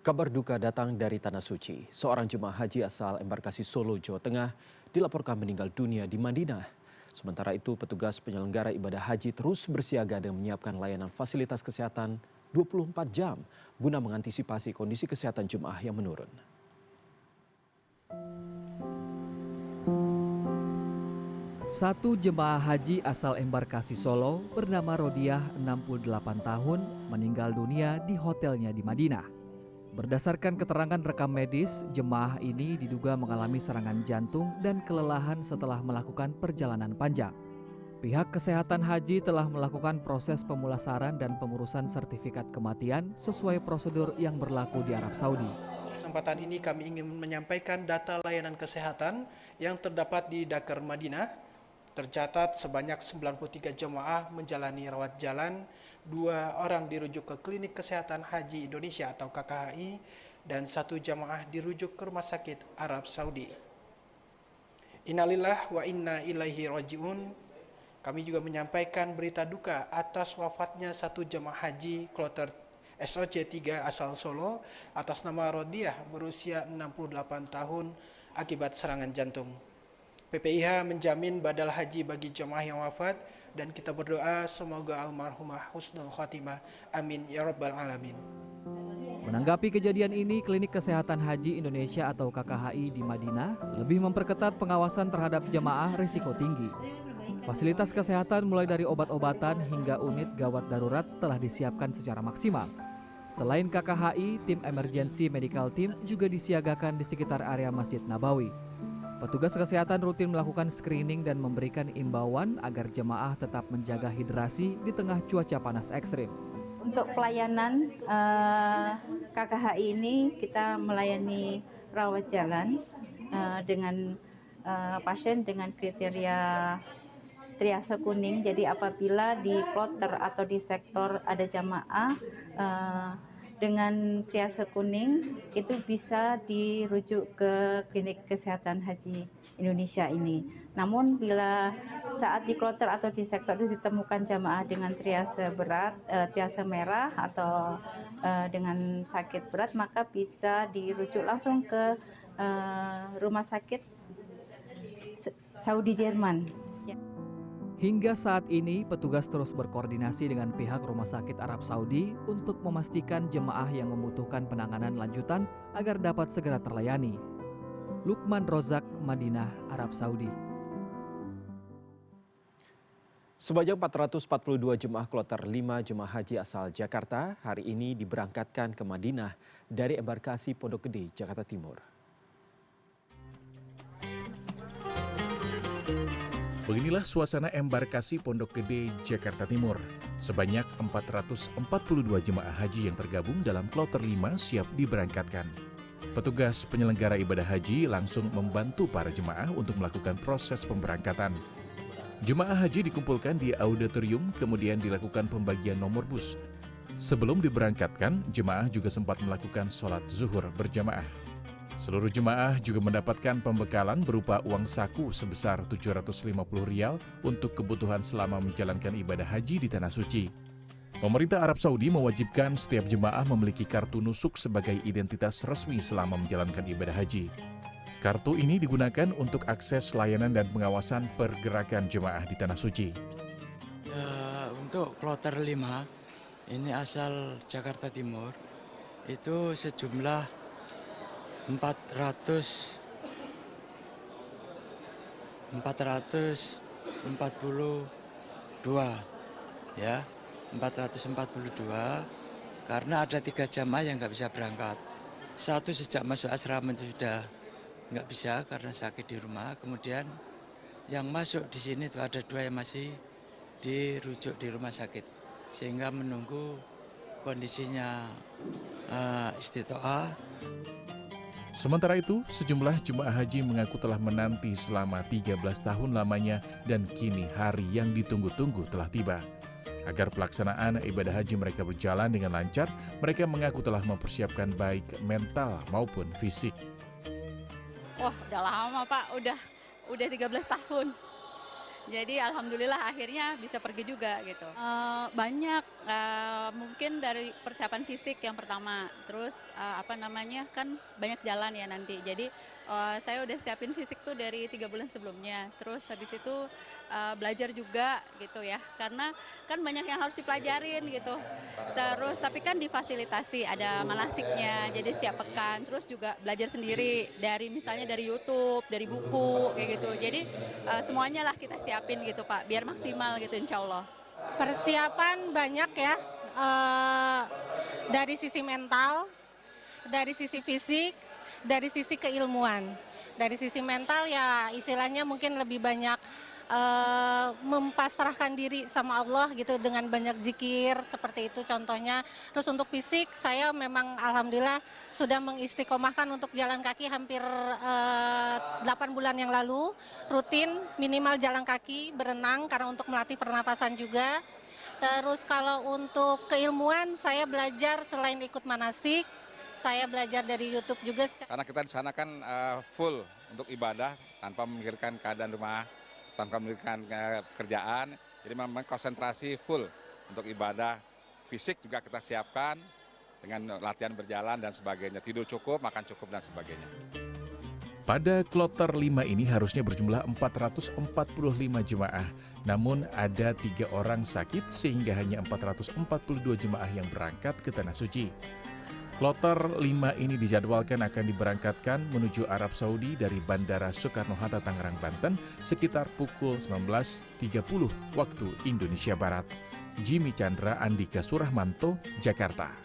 Kabar duka datang dari Tanah Suci. Seorang jemaah haji asal embarkasi Solo, Jawa Tengah dilaporkan meninggal dunia di Madinah. Sementara itu, petugas penyelenggara ibadah haji terus bersiaga dan menyiapkan layanan fasilitas kesehatan 24 jam guna mengantisipasi kondisi kesehatan jemaah yang menurun. Satu jemaah haji asal embarkasi Solo bernama Rodiah 68 tahun meninggal dunia di hotelnya di Madinah. Berdasarkan keterangan rekam medis, jemaah ini diduga mengalami serangan jantung dan kelelahan setelah melakukan perjalanan panjang. Pihak kesehatan haji telah melakukan proses pemulasaran dan pengurusan sertifikat kematian sesuai prosedur yang berlaku di Arab Saudi. Kesempatan ini kami ingin menyampaikan data layanan kesehatan yang terdapat di Dakar Madinah. Tercatat sebanyak 93 jemaah menjalani rawat jalan, 2 orang dirujuk ke Klinik Kesehatan Haji Indonesia atau KKHI, dan 1 jemaah dirujuk ke Rumah Sakit Arab Saudi. Innalillah wa inna ilaihi rajiun. Kami juga menyampaikan berita duka atas wafatnya 1 jemaah haji kloter SOC 3 asal Solo atas nama Rodiah berusia 68 tahun akibat serangan jantung. PPIH menjamin badal haji bagi jemaah yang wafat dan kita berdoa semoga almarhumah husnul khotimah. Amin ya rabbal alamin. Menanggapi kejadian ini, Klinik Kesehatan Haji Indonesia atau KKHI di Madinah lebih memperketat pengawasan terhadap jemaah risiko tinggi. Fasilitas kesehatan mulai dari obat-obatan hingga unit gawat darurat telah disiapkan secara maksimal. Selain KKHI, tim Emergency Medical Team juga disiagakan di sekitar area Masjid Nabawi. Petugas kesehatan rutin melakukan screening dan memberikan imbauan agar jemaah tetap menjaga hidrasi di tengah cuaca panas ekstrim. Untuk pelayanan KKHI ini kita melayani rawat jalan dengan pasien dengan kriteria triase kuning. Jadi apabila di kloter atau di sektor ada jamaah dengan triase kuning itu bisa dirujuk ke Klinik Kesehatan Haji Indonesia ini. Namun bila saat di kloter atau di sektor itu ditemukan jamaah dengan triase berat, triase merah atau dengan sakit berat, maka bisa dirujuk langsung ke rumah sakit Saudi Jerman. Hingga saat ini, petugas terus berkoordinasi dengan pihak Rumah Sakit Arab Saudi untuk memastikan jemaah yang membutuhkan penanganan lanjutan agar dapat segera terlayani. Lukman Rozak, Madinah, Arab Saudi. Sebanyak 442 jemaah kloter 5 jemaah haji asal Jakarta hari ini diberangkatkan ke Madinah dari embarkasi Pondok Gede, Jakarta Timur. Beginilah suasana embarkasi Pondok Gede, Jakarta Timur. Sebanyak 442 jemaah haji yang tergabung dalam kloter 5 siap diberangkatkan. Petugas penyelenggara ibadah haji langsung membantu para jemaah untuk melakukan proses pemberangkatan. Jemaah haji dikumpulkan di auditorium, kemudian dilakukan pembagian nomor bus. Sebelum diberangkatkan, jemaah juga sempat melakukan sholat zuhur berjamaah. Seluruh jemaah juga mendapatkan pembekalan berupa uang saku sebesar Rp750 untuk kebutuhan selama menjalankan ibadah haji di Tanah Suci. Pemerintah Arab Saudi mewajibkan setiap jemaah memiliki kartu nusuk sebagai identitas resmi selama menjalankan ibadah haji. Kartu ini digunakan untuk akses layanan dan pengawasan pergerakan jemaah di Tanah Suci. Untuk kloter 5, ini asal Jakarta Timur, itu sejumlah 442 ya, 442 karena ada 3 jamaah yang nggak bisa berangkat. Satu sejak masuk asrama itu sudah nggak bisa karena sakit di rumah. Kemudian yang masuk di sini itu ada 2 yang masih dirujuk di rumah sakit sehingga menunggu kondisinya istitoah. Sementara itu, sejumlah jemaah haji mengaku telah menanti selama 13 tahun lamanya dan kini hari yang ditunggu-tunggu telah tiba. Agar pelaksanaan ibadah haji mereka berjalan dengan lancar, mereka mengaku telah mempersiapkan baik mental maupun fisik. Wah, udah lama Pak, udah 13 tahun. Jadi alhamdulillah akhirnya bisa pergi juga gitu. Banyak, mungkin dari persiapan fisik yang pertama, terus kan banyak jalan ya nanti. Jadi saya udah siapin fisik tuh dari 3 bulan sebelumnya. Terus habis itu belajar juga gitu ya, karena kan banyak yang harus dipelajarin gitu. Terus tapi kan difasilitasi, ada manasiknya, jadi setiap pekan. Terus juga belajar sendiri misalnya dari YouTube, dari buku kayak gitu. Jadi semuanya lah kita siapin gitu Pak, biar maksimal gitu insya Allah. Persiapan banyak ya, dari sisi mental, dari sisi fisik, dari sisi keilmuan. Dari sisi mental ya istilahnya mungkin lebih banyak mempasrahkan diri sama Allah gitu dengan banyak zikir seperti itu contohnya. Terus untuk fisik saya memang alhamdulillah sudah mengistiqomahkan untuk jalan kaki hampir 8 bulan yang lalu, rutin minimal jalan kaki, berenang karena untuk melatih pernapasan juga. Terus kalau untuk keilmuan saya belajar selain ikut manasik, saya belajar dari YouTube juga. Karena kita di sana kan full untuk ibadah tanpa memikirkan keadaan rumah, tanpa memikirkan kerjaan. Jadi memang konsentrasi full untuk ibadah. Fisik juga kita siapkan dengan latihan berjalan dan sebagainya. Tidur cukup, makan cukup dan sebagainya. Pada kloter 5 ini harusnya berjumlah 445 jemaah. Namun ada 3 orang sakit sehingga hanya 442 jemaah yang berangkat ke Tanah Suci. Kloter 5 ini dijadwalkan akan diberangkatkan menuju Arab Saudi dari Bandara Soekarno-Hatta Tangerang, Banten sekitar pukul 19.30 waktu Indonesia Barat. Jimmy Chandra, Andika Surahmanto, Jakarta.